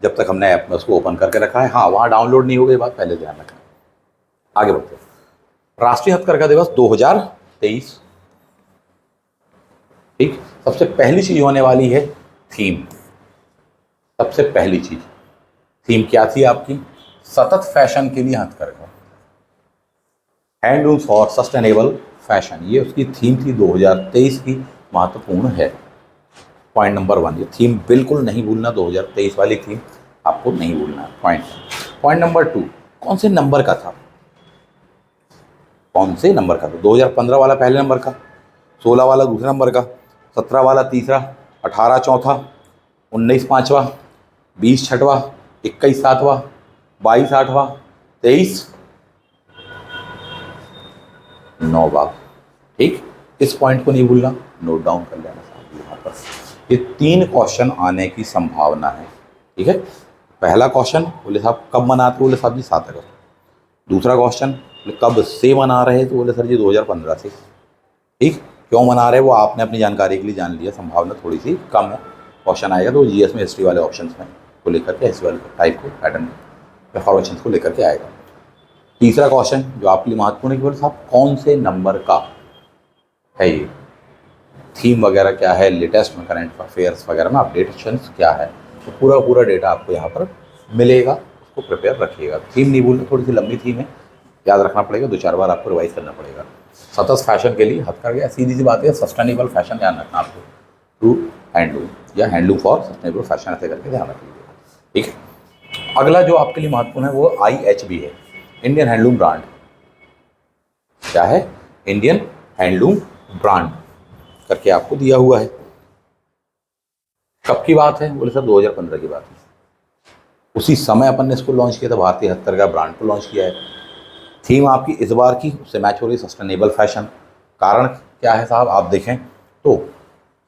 जब तक हमने ऐप में उसको ओपन करके रखा है। हाँ, वहाँ डाउनलोड नहीं हो गई, बात पहले ध्यान रखना। आगे बढ़ते हैं। राष्ट्रीय हथकरघा दिवस 2023, ठीक? सबसे पहली चीज होने वाली है थीम। सबसे पहली चीज थीम क्या थी आपकी? सतत फैशन के लिए हथकरघा, हैंडलूम्स फॉर सस्टेनेबल फैशन, ये उसकी थीम थी 2023 की, महत्वपूर्ण है। पॉइंट नंबर 1, ये थीम बिल्कुल नहीं भूलना, 2023 वाली थीम आपको नहीं भूलना है। पॉइंट नंबर 2, कौन से नंबर का था? कौन से नंबर का था? 2015 वाला पहले नंबर का, 16 वाला दूसरे नंबर का, 17 वाला तीसरा, 18 चौथा, 19 पाँचवा, 20 छठवा, 21 सातवां, 22 आठवां, 23 नौवां, ठीक? इस पॉइंट को नहीं भूलना, नोट डाउन कर लेना साहब यहाँ पर। ये 3 क्वेश्चन आने की संभावना है, ठीक है? पहला क्वेश्चन बोले साहब कब मनाते? बोले साहब जी 7 अगस्त। दूसरा क्वेश्चन कब से मना रहे? तो बोले सर जी 2015 से, ठीक? क्यों मना रहे वो आपने अपनी जानकारी के लिए जान लिया, संभावना थोड़ी सी कम है। क्वेश्चन आएगा तो जीएस में हिस्ट्री वाले ऑप्शंस में को लेकर के, हिस्ट्री वाले टाइप को, पैटर्न इंफॉर्मेशन को लेकर के आएगा। तीसरा क्वेश्चन जो आपके लिए महत्वपूर्ण है कि बोले साहब कौन से नंबर का है ये, थीम वगैरह क्या है, लेटेस्ट में करंट अफेयर्स वगैरह में अपडेट्स क्या है, तो पूरा डेटा आपको यहाँ पर मिलेगा, उसको प्रिपेयर रखिएगा। थीम नहीं भूलना, थोड़ी सी लंबी थीम है, याद रखना पड़ेगा, 2-4 बार आपको रिवाइज करना पड़ेगा। सतत फैशन के लिए हथकरघा, सीधी सी बात है, सस्टेनेबल फैशन ध्यान रखना आपको, थ्रू हैंडलूम या हैंडलूम फॉर सस्टेनेबल फैशन, ऐसे करके ध्यान रख लीजिएगा, ठीक है। अगला जो आपके लिए महत्वपूर्ण है वो IHB है, इंडियन हैंडलूम ब्रांड। क्या है? इंडियन हैंडलूम ब्रांड करके आपको दिया हुआ है। कब की बात है? बोले सर 2015 की बात है। उसी समय अपन ने इसको लॉन्च किया था, भारतीय हथकरघा ब्रांड को लॉन्च किया है। थीम आपकी इस बार की उससे मैच हो रही सस्टेनेबल फैशन। कारण क्या है साहब? आप देखें तो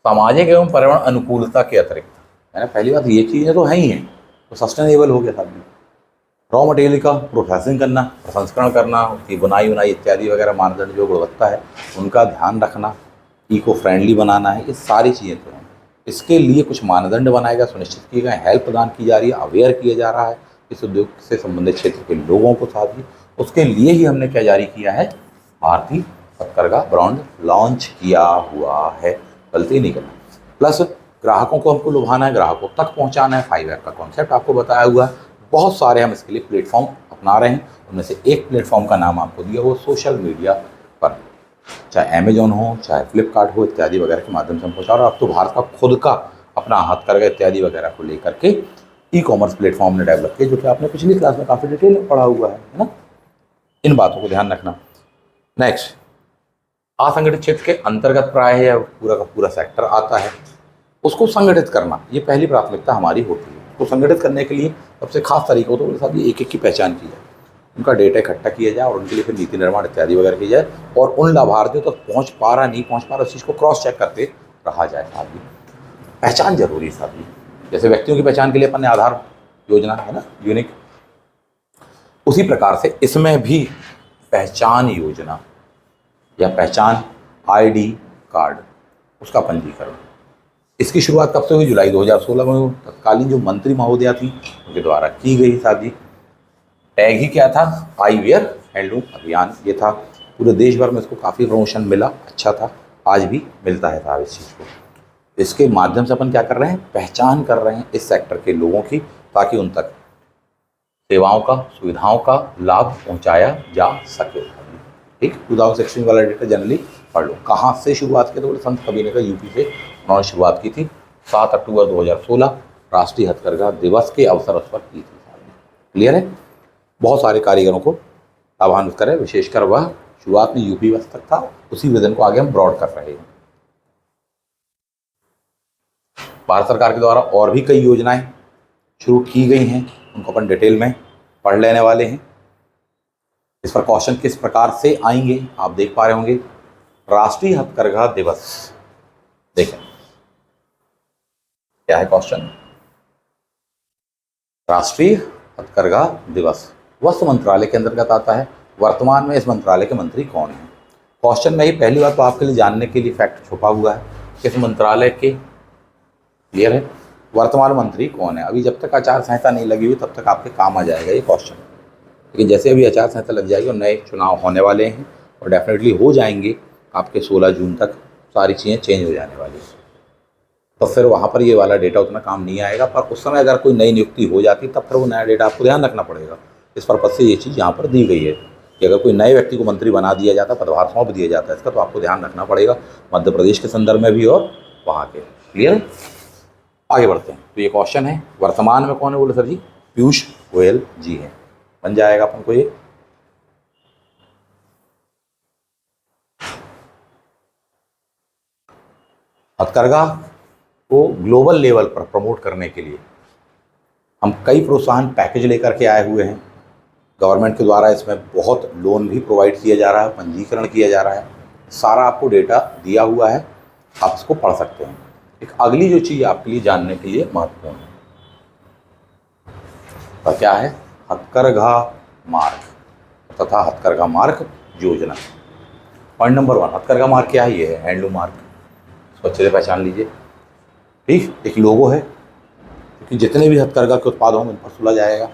सामाजिक एवं पर्यावरण अनुकूलता के अतिरिक्त, है ना, पहली बात ये चीज़ें तो है ही हैं, तो सस्टेनेबल हो गया साहब। रॉ मटेरियल का प्रोसेसिंग करना, प्रसंस्करण करना, उसकी बुनाई उनाई इत्यादि वगैरह मानदंड जो गुणवत्ता है उनका ध्यान रखना, इको फ्रेंडली बनाना है, ये सारी चीज़ें तो हैं। इसके लिए कुछ मानदंड बनाए गए, सुनिश्चित किए गए, हेल्प प्रदान की जा रही है, अवेयर किया जा रहा है इस उद्योग से संबंधित क्षेत्र के लोगों को। साथ ही उसके लिए ही हमने क्या जारी किया है? भारतीय हथकरघा ब्रांड लॉन्च किया हुआ है, गलती नहीं करना। प्लस ग्राहकों को हमको लुभाना है, ग्राहकों तक पहुंचाना है, 5R का कॉन्सेप्ट आपको बताया हुआ है। बहुत सारे हम इसके लिए प्लेटफॉर्म अपना रहे हैं, उनमें से एक प्लेटफॉर्म का नाम आपको दिया, वो सोशल मीडिया पर, चाहे अमेजोन हो, चाहे फ्लिपकार्ट हो, इत्यादि वगैरह के माध्यम से हम पहुँचा रहे हैं। अब तो भारत का खुद का अपना हथकरघा इत्यादि वगैरह को लेकर के ई-कॉमर्स प्लेटफॉर्म ने डेवलप किया, जो कि आपने पिछली क्लास में काफ़ी डिटेल में पढ़ा हुआ है ना। इन बातों को ध्यान रखना। नेक्स्ट, असंगठित क्षेत्र के अंतर्गत प्राय या पूरा का पूरा सेक्टर आता है, उसको संगठित करना ये पहली प्राथमिकता हमारी होती है। उसको संगठित करने के लिए सबसे खास तरीका होता है, बोले साहब ये एक एक की पहचान की जाए, उनका डेटा इकट्ठा किया जाए और उनके लिए फिर नीति निर्माण इत्यादि वगैरह की जाए, और उन लाभार्थियों तक पहुँच पा रहा नहीं पहुँच पा रहा उस चीज़ को क्रॉस चेक करते रहा जाए। साहब जी पहचान जरूरी है साहब जी। जैसे व्यक्तियों की पहचान के लिए अपन ने आधार योजना है ना, यूनिक, उसी प्रकार से इसमें भी पहचान योजना या पहचान ID कार्ड, उसका पंजीकरण, इसकी शुरुआत कब से हुई? जुलाई 2016 में तत्कालीन जो मंत्री महोदया थी उनके द्वारा की गई। साथ ही टैग ही क्या था? आई वेयर हैंडलूम अभियान, ये था। पूरे देश भर में इसको काफ़ी प्रमोशन मिला, अच्छा था, आज भी मिलता है साहब इस चीज़ को। इसके माध्यम से अपन क्या कर रहे हैं? पहचान कर रहे हैं इस सेक्टर के लोगों की, ताकि उन तक सेवाओं का, सुविधाओं का लाभ पहुंचाया जा सके। ठीक, 2016 वाला डेटा जनरली पढ़ लो। कहाँ से शुरुआत की? तो बोले संत कबीर ने कहा यूपी से उन्होंने शुरुआत की थी। 7 अक्टूबर 2016 राष्ट्रीय हथकरघा दिवस के अवसर उस पर की थी। क्लियर है? बहुत सारे कारीगरों को लाभान्वित करें, विशेषकर वह शुरुआत में यूपी बस तक था, उसी विजन को आगे हम ब्रॉड कर रहे हैं। भारत सरकार के द्वारा और भी कई योजनाएं शुरू की गई हैं, उनको अपन डिटेल में पढ़ लेने वाले हैं। इस पर क्वेश्चन किस प्रकार से आएंगे आप देख पा रहे होंगे। राष्ट्रीय हथकरघा दिवस, देखें क्या है क्वेश्चन। राष्ट्रीय हथकरघा दिवस वस्त्र मंत्रालय के अंतर्गत आता है। वर्तमान में इस मंत्रालय के मंत्री कौन हैं? क्वेश्चन में ही पहली बात तो आपके लिए जानने के लिए फैक्ट छुपा हुआ है, किस मंत्रालय के। क्लियर है? वर्तमान मंत्री कौन है? अभी जब तक आचार संहिता नहीं लगी हुई तब तक आपके काम आ जाएगा ये क्वेश्चन, लेकिन जैसे अभी आचार संहिता लग जाएगी और नए चुनाव होने वाले हैं और डेफिनेटली हो जाएंगे आपके 16 जून तक, सारी चीज़ें चेंज हो जाने वाली हैं, तो फिर वहाँ पर ये वाला डेटा उतना काम नहीं आएगा। पर उस समय अगर कोई नई नियुक्ति हो जाती तब फिर वो नया डेटा आपको ध्यान रखना पड़ेगा। इस पर्पज से ये चीज़ यहाँ पर दी गई है कि अगर कोई नए व्यक्ति को मंत्री बना दिया जाता, पदभार सौंप दिया जाता है इसका, तो आपको ध्यान रखना पड़ेगा मध्य प्रदेश के संदर्भ में भी और वहाँ के। क्लियर है? आगे बढ़ते हैं। तो ये क्वेश्चन है, वर्तमान में कौन है? बोले सर जी पीयूष गोयल जी हैं। बन जाएगा अपन को ये। हथकरघा को ग्लोबल लेवल पर प्रमोट करने के लिए हम कई प्रोत्साहन पैकेज लेकर के आए हुए हैं। गवर्नमेंट के द्वारा इसमें बहुत लोन भी प्रोवाइड किया जा रहा है, पंजीकरण किया जा रहा है, सारा आपको डेटा दिया हुआ है, आप इसको पढ़ सकते हैं। एक अगली जो चीज़ आपके लिए जानने के लिए महत्वपूर्ण है, तो क्या है? हथकरघा मार्क तथा हथकरघा मार्क योजना। पॉइंट नंबर 1, हथकरघा मार्क क्या है? ये है हैंडलूम मार्क, इसको अच्छे से पहचान लीजिए। ठीक, एक लोगो है, क्योंकि जितने भी हथकरघा के उत्पाद होंगे उन पर सुला जाएगा।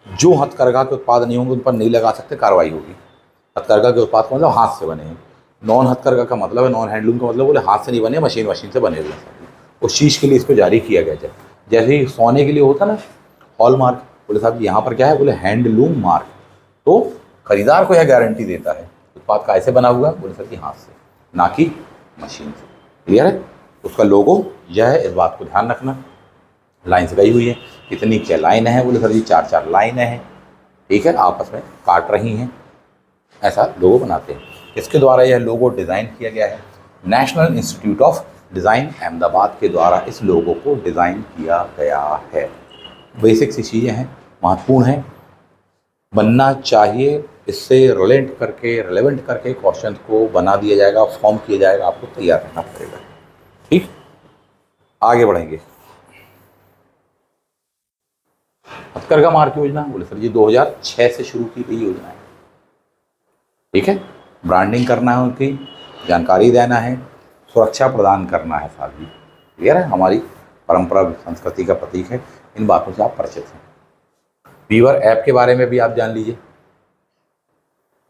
जो हथकरघा के उत्पाद नहीं होंगे उन पर नहीं लगा सकते, कार्रवाई होगी। हथकरघा के उत्पाद का मतलब हाथ से बने हैं। नॉन हथकरघा का मतलब है, नॉन हैंडलूम का मतलब बोले हाथ से नहीं बने, मशीन से बने हुए हैं। उस चीज़ के लिए इसको जारी किया गया है। जैसे ही सोने के लिए होता ना हॉल मार्क, बोले साहब यहाँ पर क्या है? बोले हैंडलूम मार्क। तो खरीदार को यह गारंटी देता है उत्पाद कैसे बना हुआ है, बोले सर कि हाथ से, ना कि मशीन से। क्लियर है? उसका लोगो यह है, इस बात को ध्यान रखना। लाइन से गई हुई है, कितनी क्या लाइन है, बोले सर जी 4-4 लाइनें हैं, ठीक है, आपस में काट रही हैं, ऐसा लोगो बनाते हैं। किसके द्वारा यह लोगो डिज़ाइन किया गया है? National institute of design Ahmedabad के द्वारा इस लोगो को डिज़ाइन किया गया है। बेसिक सी चीज़ें हैं, महत्वपूर्ण हैं, बनना चाहिए। इससे रिलेवेंट करके क्वेश्चन को बना दिया जाएगा, फॉर्म किया जाएगा, आपको तैयार करना पड़ेगा। ठीक, आगे बढ़ेंगे। हथकरघा मार्ग योजना, बोले सर जी 2006 से शुरू की गई योजना है। ठीक है, ब्रांडिंग करना है, उनकी जानकारी देना है, सुरक्षा प्रदान करना है साथ ही। क्लियर है? हमारी परंपरा संस्कृति का प्रतीक है, इन बातों से आप परिचित हैं। वीवर ऐप के बारे में भी आप जान लीजिए।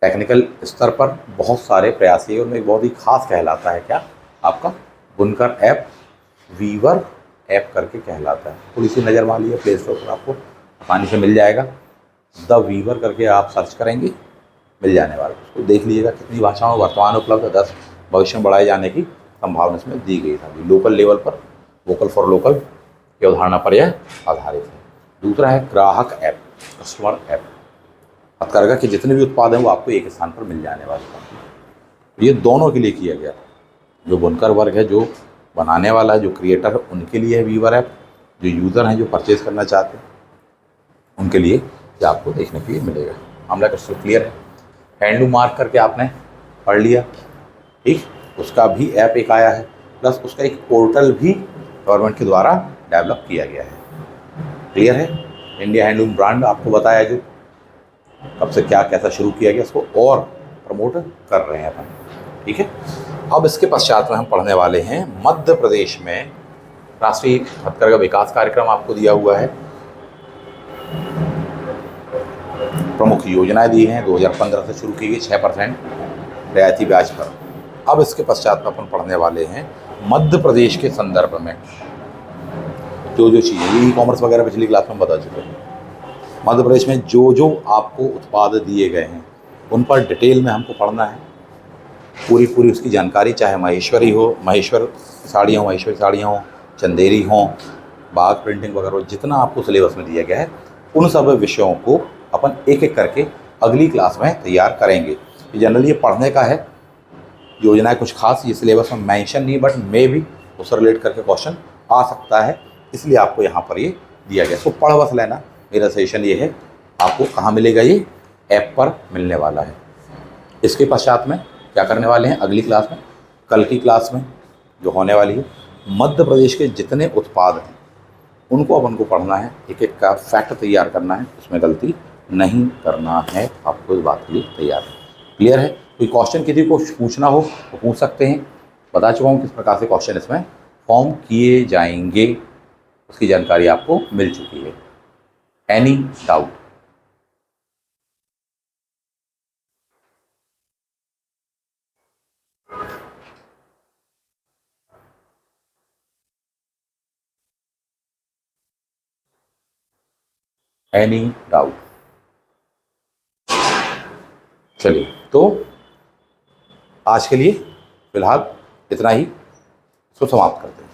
टेक्निकल स्तर पर बहुत सारे प्रयास किए, उनमें एक बहुत ही खास कहलाता है क्या, आपका बुनकर ऐप, वीवर ऐप करके कहलाता है। थोड़ी सी नज़र मार लीजिए, प्ले स्टोर पर आपको आसानी से मिल जाएगा। द वीवर करके आप सर्च करेंगे, मिल जाने वाला, उसको देख लीजिएगा। कितनी भाषाओं में वर्तमान उपलब्ध है, 10 भविष्य में बढ़ाए जाने की संभावना इसमें दी गई था। लोकल लेवल पर वोकल फॉर लोकल की अवधारणा पर यह आधारित है। दूसरा है ग्राहक ऐप, कस्टमर ऐप। हथकरघा के जितने भी उत्पाद हैं वो आपको एक स्थान पर मिल जाने वाले हैं। ये दोनों के लिए किया गया, जो बुनकर वर्ग है, जो बनाने वाला है, जो क्रिएटर है, उनके लिए है वीवर ऐप। जो यूज़र हैं, जो परचेज़ करना चाहते हैं, उनके लिए ये आपको देखने के लिए मिलेगा। मामला क्रिस्टल क्लियर है। हैंडलूम मार्क करके आपने पढ़ लिया, ठीक, उसका भी ऐप एक आया है, प्लस उसका एक पोर्टल भी गवर्नमेंट के द्वारा डेवलप किया गया है। क्लियर है? इंडिया हैंडलूम ब्रांड आपको बताया, जो कब से क्या कैसा शुरू किया गया, उसको और प्रमोट कर रहे हैं अपन। ठीक है, अब इसके पश्चात में हम पढ़ने वाले हैं मध्य प्रदेश में राष्ट्रीय हथकरघा विकास कार्यक्रम आपको दिया हुआ है। प्रमुख योजनाएं दी हैं, 2015 से शुरू की गई, 6% रियायती ब्याज पर। अब इसके पश्चात में अपन पढ़ने वाले हैं मध्य प्रदेश के संदर्भ में जो जो चीज़ें, ई कॉमर्स वगैरह पिछली क्लास में बता चुके हैं। मध्य प्रदेश में जो जो आपको उत्पाद दिए गए हैं उन पर डिटेल में हमको पढ़ना है, पूरी उसकी जानकारी, चाहे महेश्वरी हो, महेश्वरी साड़ियाँ हों, चंदेरी हों, बाग प्रिंटिंग वगैरह, जितना आपको सिलेबस में दिया गया है, उन सब विषयों को अपन एक एक करके अगली क्लास में तैयार करेंगे। जनरली ये पढ़ने का है, योजनाएं कुछ खास ये सिलेबस में मेंशन नहीं, बट मे भी उससे रिलेट करके क्वेश्चन आ सकता है, इसलिए आपको यहाँ पर ये दिया गया। इसको पढ़ बस लेना। मेरा सजेशन ये है, आपको कहाँ मिलेगा, ये ऐप पर मिलने वाला है। इसके पश्चात में क्या करने वाले हैं अगली क्लास में, कल की क्लास में जो होने वाली है, मध्य प्रदेश के जितने उत्पाद हैं उनको अपन को पढ़ना है, एक एक का फैक्ट तैयार करना है, उसमें गलती नहीं करना है, आपको इस बात के लिए तैयार है। क्लियर है? कोई क्वेश्चन किसी को पूछना हो तो पूछ सकते हैं। बता चुका हूँ किस प्रकार से क्वेश्चन इसमें फॉर्म किए जाएंगे, उसकी जानकारी आपको मिल चुकी है। Any doubt? Any doubt? चलिए, तो आज के लिए फिलहाल इतना ही, इसको समाप्त करते हैं।